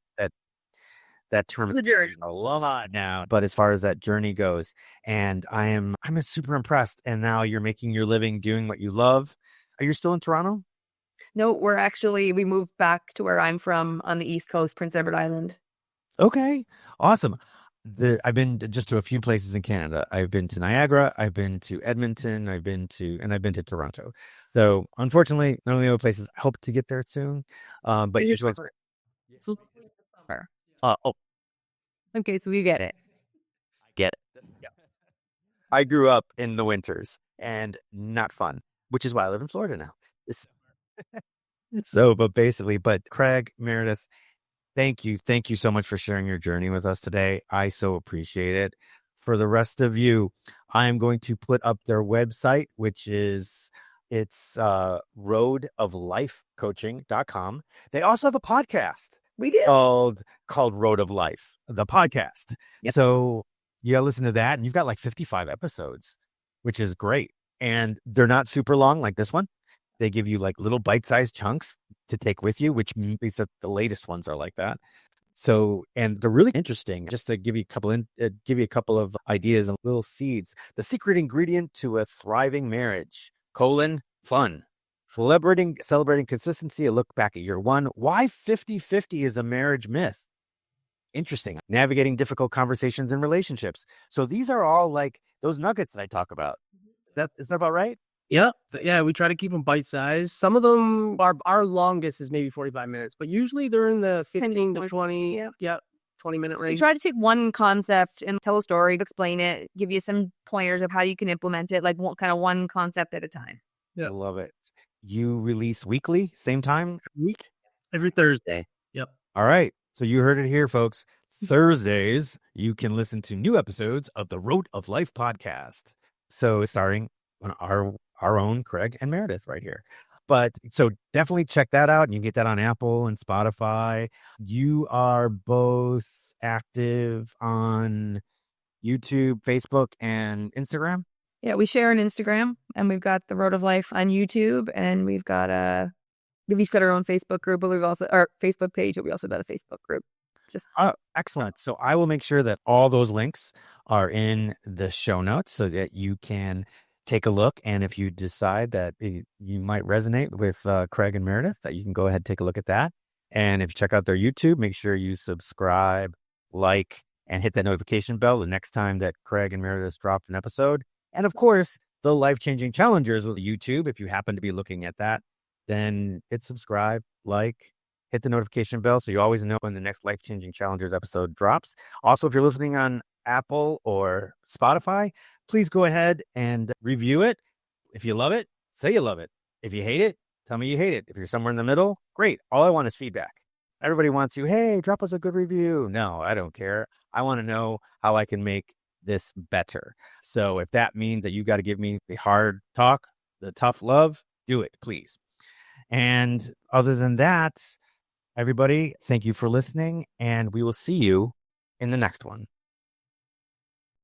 that term is a lot now, but as far as that journey goes, and I'm super impressed. And now you're making your living doing what you love. Are you still in Toronto? No, we moved back to where I'm from on the East Coast, Prince Edward Island. Okay, awesome. I've been just to a few places in Canada. I've been to Niagara, I've been to Edmonton, I've been to Toronto. So unfortunately, none of the other places. I hope to get there soon. But usually, Summer. oh, Okay, so we get it. get it. Yeah. I grew up in the winters and not fun, which is why I live in Florida now. But Craig, Meredith, thank you. Thank you so much for sharing your journey with us today. I so appreciate it. For the rest of you, I am going to put up their website, which is roadoflifecoaching.com. They also have a podcast. We do. Called Road of Life, the podcast. Yep. So you gotta listen to that, and you've got like 55 episodes, which is great. And they're not super long like this one. They give you like little bite-sized chunks to take with you, which means that the latest ones are like that. So, and they're really interesting. Just to give you a couple of ideas and little seeds. The secret ingredient to a thriving marriage: fun. Celebrating consistency, a look back at year one. Why 50-50 is a marriage myth. Interesting. Navigating difficult conversations and relationships. So these are all like those nuggets that I talk about. Is that about right? Yep. Yeah, we try to keep them bite-sized. Some of them, our longest is maybe 45 minutes, but usually they're in the 15 to 20, 20-minute We range. try to take one concept and tell a story, explain it, give you some pointers of how you can implement it, like one concept at a time. Yeah. I love it. You release weekly, same time every week? Every Thursday. Yep. All right. So you heard it here, folks. Thursdays, you can listen to new episodes of the Road of Life podcast. So starring on our own Craig and Meredith right here. But so definitely check that out. You can get that on Apple and Spotify. You are both active on YouTube, Facebook, and Instagram. Yeah, we share an Instagram, and we've got the Road of Life on YouTube, and we've each got our own Facebook group, but we've also our Facebook page, but we also got a Facebook group. Excellent. So I will make sure that all those links are in the show notes so that you can take a look. And if you decide that you might resonate with Craig and Meredith, that you can go ahead and take a look at that. And if you check out their YouTube, make sure you subscribe, like, and hit that notification bell the next time that Craig and Meredith drop an episode. And of course, the life-changing challengers with YouTube. If you happen to be looking at that, then hit subscribe, like, hit the notification bell so you always know when the next life-changing challengers episode drops. Also, if you're listening on Apple or Spotify, please go ahead and review it. If you love it, say you love it. If you hate it, tell me you hate it. If you're somewhere in the middle, great. All I want is feedback. Everybody wants you, hey, drop us a good review. No, I don't care. I want to know how I can make this better. So if that means that you got to give me the hard talk, the tough love, do it, please. And other than that, everybody, thank you for listening, and we will see you in the next one.